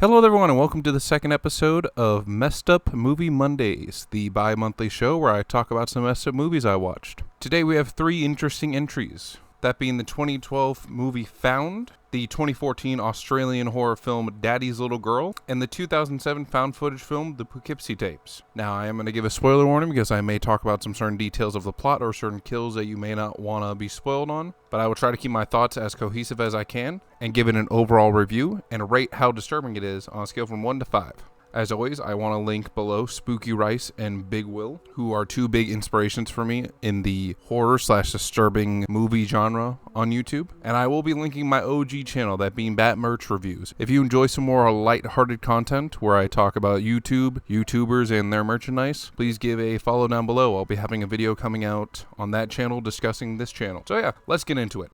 Hello everyone and welcome to the second episode of Messed Up Movie Mondays, the bi-monthly show where I talk about some messed up movies I watched. Today we have three interesting entries, that being the 2012 movie Found, the 2014 Australian horror film Daddy's Little Girl, and the 2007 found footage film The Poughkeepsie Tapes. Now I am going to give a spoiler warning because I may talk about some certain details of the plot or certain kills that you may not want to be spoiled on, but I will try to keep my thoughts as cohesive as I can and give it an overall review and rate how disturbing it is on a scale from 1 to 5. As always, I want to link below Spooky Rice and Big Will, who are two big inspirations for me in the horror/disturbing movie genre on YouTube. And I will be linking my OG channel, that being Bat Merch Reviews. If you enjoy some more light-hearted content where I talk about YouTubers, and their merchandise, please give a follow down below. I'll be having a video coming out on that channel discussing this channel. So yeah, let's get into it.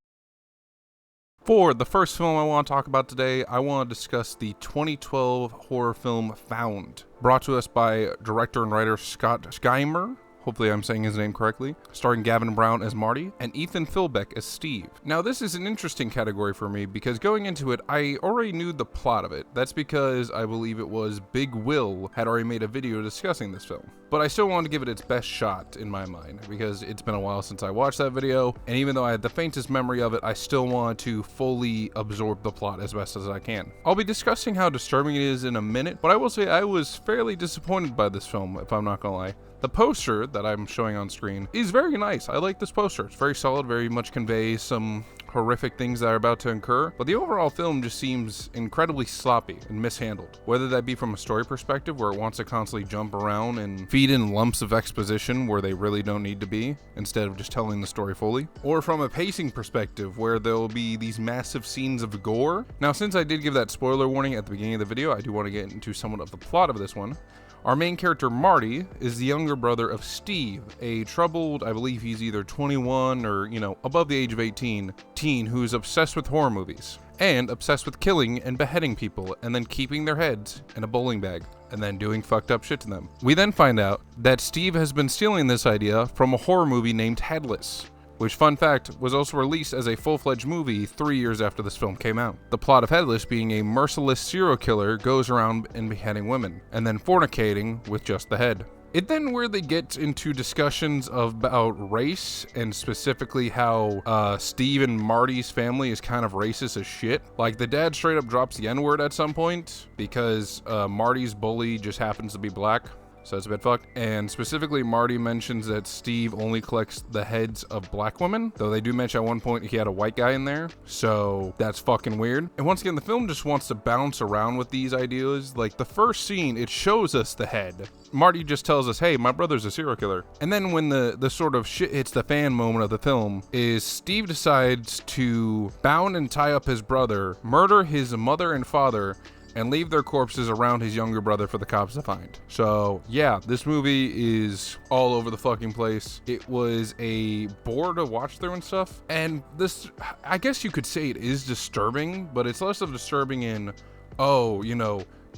For the first film I want to talk about today, I want to discuss the 2012 horror film Found, brought to us by director and writer Scott Scheimer. Hopefully I'm saying his name correctly, starring Gavin Brown as Marty and Ethan Philbeck as Steve. Now this is an interesting category for me because going into it, I already knew the plot of it. That's because I believe it was Big Will had already made a video discussing this film. But I still wanted to give it its best shot in my mind because it's been a while since I watched that video, and even though I had the faintest memory of it, I still wanted to fully absorb the plot as best as I can. I'll be discussing how disturbing it is in a minute, but I will say I was fairly disappointed by this film, if I'm not gonna lie. The poster that I'm showing on screen is very nice. I like this poster. It's very solid, very much conveys some horrific things that are about to occur, but the overall film just seems incredibly sloppy and mishandled. Whether that be from a story perspective, where it wants to constantly jump around and feed in lumps of exposition where they really don't need to be, instead of just telling the story fully, or from a pacing perspective, where there'll be these massive scenes of gore. Now, since I did give that spoiler warning at the beginning of the video, I do want to get into somewhat of the plot of this one. Our main character, Marty, is the younger brother of Steve, a troubled, I believe he's either 21 or, above the age of 18, teen who's obsessed with horror movies, and obsessed with killing and beheading people, and then keeping their heads in a bowling bag, and then doing fucked up shit to them. We then find out that Steve has been stealing this idea from a horror movie named Headless, which, fun fact, was also released as a full-fledged movie 3 years after this film came out. The plot of Headless being a merciless serial killer goes around and beheading women, and then fornicating with just the head. It then weirdly gets into discussions about race, and specifically how Steve and Marty's family is kind of racist as shit. Like, the dad straight up drops the N-word at some point, because Marty's bully just happens to be black. So it's a bit fucked. And specifically, Marty mentions that Steve only collects the heads of black women, though they do mention at one point he had a white guy in there, so that's fucking weird. And once again, the film just wants to bounce around with these ideas. Like, the first scene, it shows us the head. Marty just tells us, hey, my brother's a serial killer. And then when the sort of shit hits the fan moment of the film is Steve decides to bound and tie up his brother, murder his mother and father, and leave their corpses around his younger brother for the cops to find. So yeah, this movie is all over the fucking place. It was a bore to watch through and stuff. And this, I guess you could say it is disturbing, but it's less of disturbing in,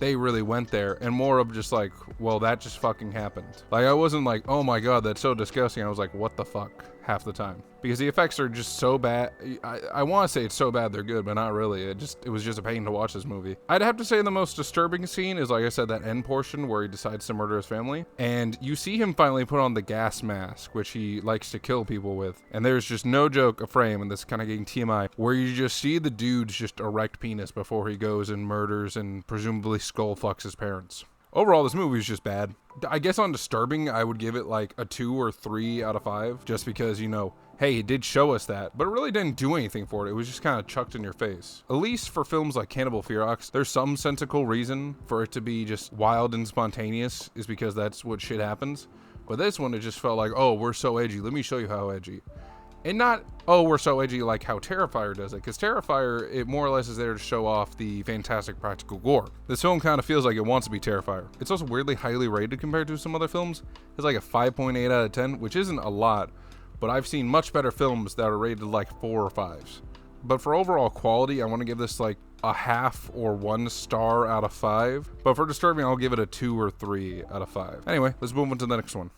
they really went there, and more of just like, well, that just fucking happened. Like, I wasn't like, oh my god, that's so disgusting. I was like, what the fuck, half the time. Because the effects are just so bad. I want to say it's so bad they're good, but not really. It was just a pain to watch this movie. I'd have to say the most disturbing scene is, like I said, that end portion where he decides to murder his family. And you see him finally put on the gas mask, which he likes to kill people with. And there's just no joke, a frame, and this is kind of getting TMI, where you just see the dude's just erect penis before he goes and murders and presumably skull fucks his parents. Overall, this movie is just bad. I guess on disturbing, I would give it like a 2 or 3 out of 5, just because, hey, it did show us that, but it really didn't do anything for it. It was just kind of chucked in your face. At least for films like Cannibal Ferox, there's some sensical reason for it to be just wild and spontaneous, is because that's what shit happens. But this one, it just felt like, oh, we're so edgy. Let me show you how edgy. And not, oh, we're so edgy like how Terrifier does it, because Terrifier, it more or less is there to show off the fantastic practical gore. This film kind of feels like it wants to be Terrifier. It's also weirdly highly rated compared to some other films. It's like a 5.8 out of 10, which isn't a lot, but I've seen much better films that are rated like 4 or 5s. But for overall quality, I want to give this like a half or 1 star out of 5. But for disturbing, I'll give it a 2 or 3 out of 5. Anyway, let's move on to the next one.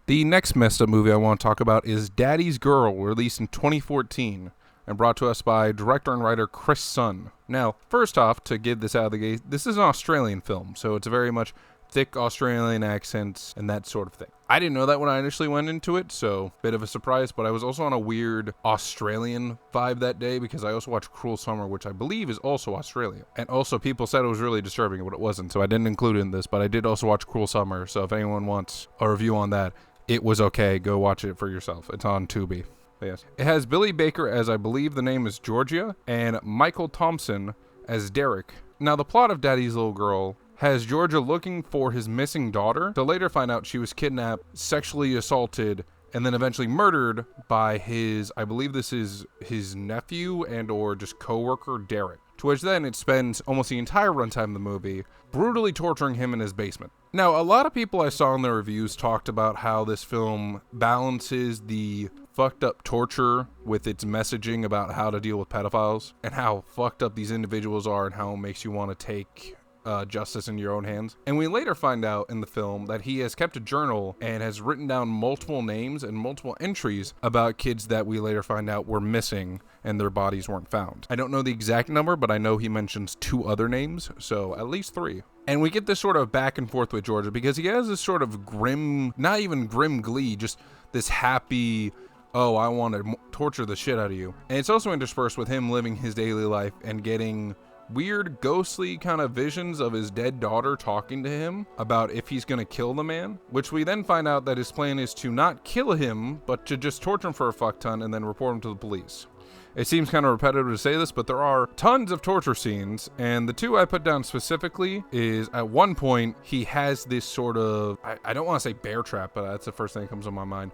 The next messed up movie I want to talk about is Daddy's Girl, released in 2014. and brought to us by director and writer Chris Sun. Now, first off, to get this out of the gate, this is an Australian film, so it's very much thick Australian accents and that sort of thing. I didn't know that when I initially went into it, so bit of a surprise, but I was also on a weird Australian vibe that day because I also watched Cruel Summer, which I believe is also Australian. And also people said it was really disturbing, but it wasn't, so I didn't include it in this, but I did also watch Cruel Summer, so if anyone wants a review on that, it was okay. Go watch it for yourself. It's on Tubi. Yes. It has Billy Baker as I believe the name is Georgia, and Michael Thompson as Derek. Now, the plot of Daddy's Little Girl has Georgia looking for his missing daughter to later find out she was kidnapped, sexually assaulted, and then eventually murdered by his, I believe this is his nephew and or just co-worker, Derek. To which then it spends almost the entire runtime of the movie brutally torturing him in his basement. Now, a lot of people I saw in the reviews talked about how this film balances the fucked up torture with its messaging about how to deal with pedophiles and how fucked up these individuals are and how it makes you want to take justice in your own hands. And we later find out in the film that he has kept a journal and has written down multiple names and multiple entries about kids that we later find out were missing and their bodies weren't found. I don't know the exact number, but I know he mentions 2 other names, so at least 3. And we get this sort of back and forth with Georgia because he has this sort of grim, not even grim glee, just this happy, oh, I want to torture the shit out of you. And it's also interspersed with him living his daily life and getting weird ghostly kind of visions of his dead daughter talking to him about if he's going to kill the man, which we then find out that his plan is to not kill him, but to just torture him for a fuck ton and then report him to the police. It seems kind of repetitive to say this, but there are tons of torture scenes, and the 2 I put down specifically is at one point he has this sort of, I don't want to say bear trap, but that's the first thing that comes to my mind,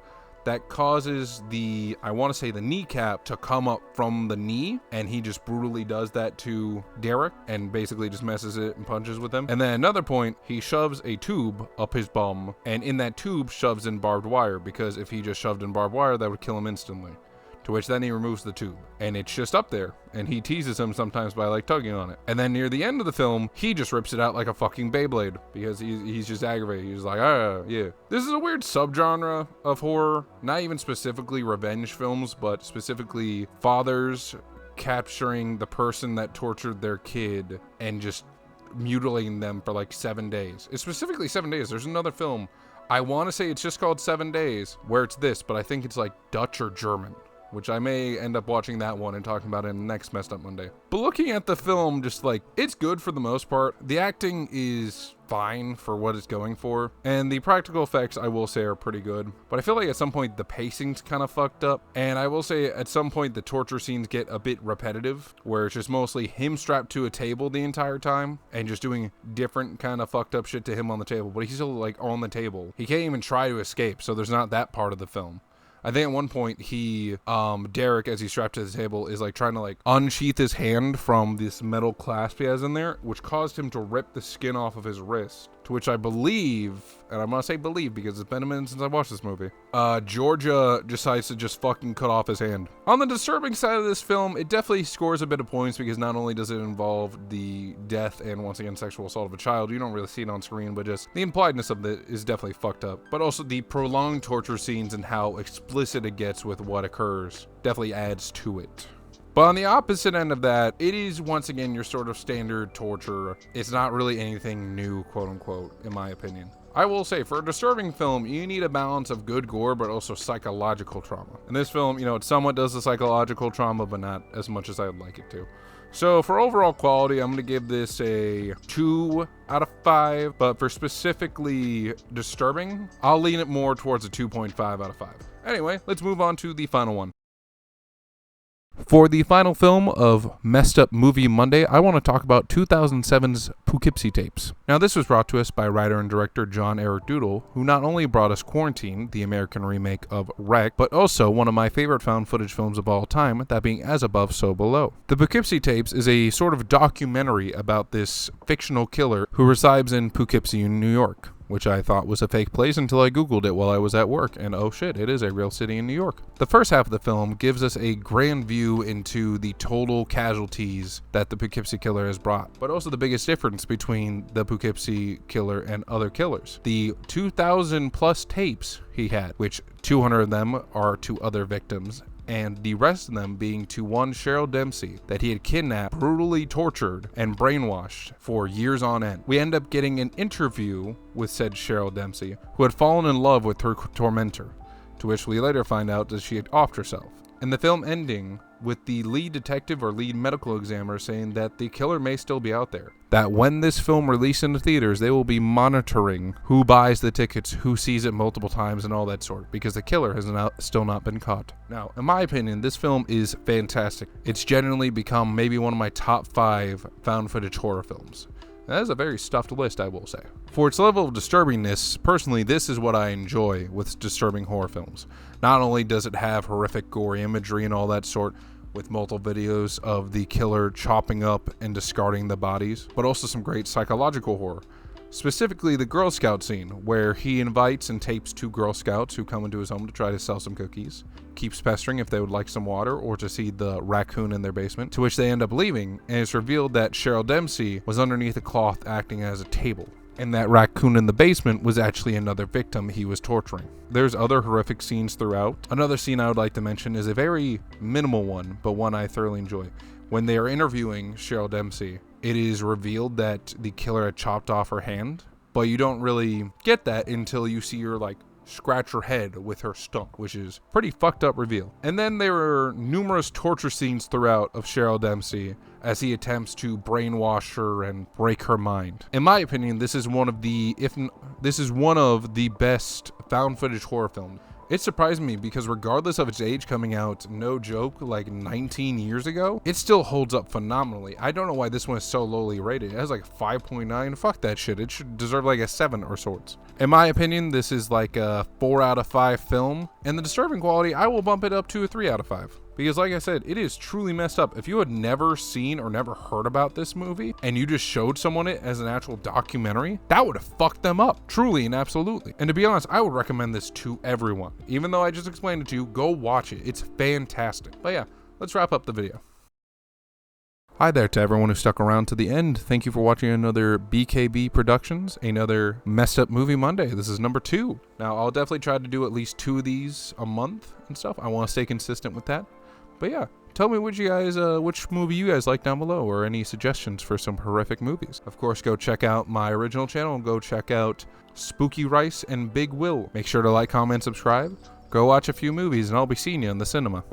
that causes the, I want to say the kneecap to come up from the knee, and he just brutally does that to Derek and basically just messes it and punches with him. And then another point, he shoves a tube up his bum, and in that tube shoves in barbed wire, because if he just shoved in barbed wire, that would kill him instantly. To which then he removes the tube, and it's just up there, and he teases him sometimes by like tugging on it. And then near the end of the film, he just rips it out like a fucking Beyblade because he's just aggravated. He's like, yeah. This is a weird subgenre of horror, not even specifically revenge films, but specifically fathers capturing the person that tortured their kid and just mutilating them for like 7 days. It's specifically 7 days. There's another film, I want to say it's just called 7 Days, where it's this, but I think it's like Dutch or German, which I may end up watching that one and talking about it in the next Messed Up Monday. But looking at the film, just like, it's good for the most part. The acting is fine for what it's going for, and the practical effects, I will say, are pretty good. But I feel like at some point the pacing's kind of fucked up, and I will say at some point the torture scenes get a bit repetitive, where it's just mostly him strapped to a table the entire time and just doing different kind of fucked up shit to him on the table, but he's still like on the table. He can't even try to escape, so there's not that part of the film. I think at one point he, Derek, as he's strapped to the table, is like trying to like unsheath his hand from this metal clasp he has in there, which caused him to rip the skin off of his wrist. To which I believe, and I'm gonna say believe because it's been a minute since I watched this movie, Georgia decides to just fucking cut off his hand. On the disturbing side of this film, it definitely scores a bit of points because not only does it involve the death and once again sexual assault of a child, you don't really see it on screen, but just the impliedness of it is definitely fucked up. But also the prolonged torture scenes and how explicit it gets with what occurs definitely adds to it. But on the opposite end of that, it is once again your sort of standard torture. It's not really anything new, quote unquote, in my opinion. I will say, for a disturbing film, you need a balance of good gore, but also psychological trauma. In this film, it somewhat does the psychological trauma, but not as much as I would like it to. So for overall quality, I'm going to give this a 2 out of 5, but for specifically disturbing, I'll lean it more towards a 2.5 out of 5. Anyway, let's move on to the final one. For the final film of Messed Up Movie Monday, I want to talk about 2007's Poughkeepsie tapes. Now, this was brought to us by writer and director John Eric Doodle, who not only brought us Quarantine, the American remake of Wreck, but also one of my favorite found footage films of all time, that being As Above, So Below. The Poughkeepsie tapes is a sort of documentary about this fictional killer who resides in Poughkeepsie, New York, which I thought was a fake place until I googled it while I was at work, and oh shit, it is a real city in New York. The first half of the film gives us a grand view into the total casualties that the Poughkeepsie killer has brought, but also the biggest difference between the Poughkeepsie killer and other killers. The 2,000 plus tapes he had, which 200 of them are to other victims, and the rest of them being to one Cheryl Dempsey that he had kidnapped, brutally tortured, and brainwashed for years on end. We end up getting an interview with said Cheryl Dempsey, who had fallen in love with her tormentor, to which we later find out that she had offed herself. And the film ending with the lead detective or lead medical examiner saying that the killer may still be out there. That when this film released into theaters, they will be monitoring who buys the tickets, who sees it multiple times, and all that sort, because the killer has still not been caught. Now, in my opinion, this film is fantastic. It's genuinely become maybe one of my top 5 found footage horror films. That is a very stuffed list, I will say. For its level of disturbingness, personally, this is what I enjoy with disturbing horror films. Not only does it have horrific, gory imagery and all that sort, with multiple videos of the killer chopping up and discarding the bodies, but also some great psychological horror. Specifically the Girl Scout scene, where he invites and tapes 2 Girl Scouts who come into his home to try to sell some cookies, keeps pestering if they would like some water or to see the raccoon in their basement, to which they end up leaving, and it's revealed that Cheryl Dempsey was underneath a cloth acting as a table, and that raccoon in the basement was actually another victim he was torturing. There's other horrific scenes throughout. Another scene I would like to mention is a very minimal one, but one I thoroughly enjoy. When they are interviewing Cheryl Dempsey, it is revealed that the killer had chopped off her hand, but you don't really get that until you see her scratch her head with her stump, which is pretty fucked up reveal. And then there are numerous torture scenes throughout of Cheryl Dempsey as he attempts to brainwash her and break her mind. In my opinion, this is one of the best found footage horror films. It surprised me because regardless of its age, coming out, no joke, 19 years ago, it still holds up phenomenally. I don't know why this one is so lowly rated. It has 5.9. Fuck that shit. It should deserve a 7 or sorts. In my opinion, this is a 4 out of 5 film. And the disturbing quality, I will bump it up to a 3 out of 5. Because like I said, it is truly messed up. If you had never seen or never heard about this movie and you just showed someone it as an actual documentary, that would have fucked them up, truly and absolutely. And to be honest, I would recommend this to everyone. Even though I just explained it to you, go watch it. It's fantastic. But yeah, let's wrap up the video. Hi there to everyone who stuck around to the end. Thank you for watching another BKB Productions, another Messed Up Movie Monday. This is number 2. Now, I'll definitely try to do at least 2 of these a month and stuff. I want to stay consistent with that. But yeah, tell me which movie you guys like down below, or any suggestions for some horrific movies. Of course, go check out my original channel. Go check out Spooky Rice and Big Will. Make sure to like, comment, subscribe. Go watch a few movies, and I'll be seeing you in the cinema.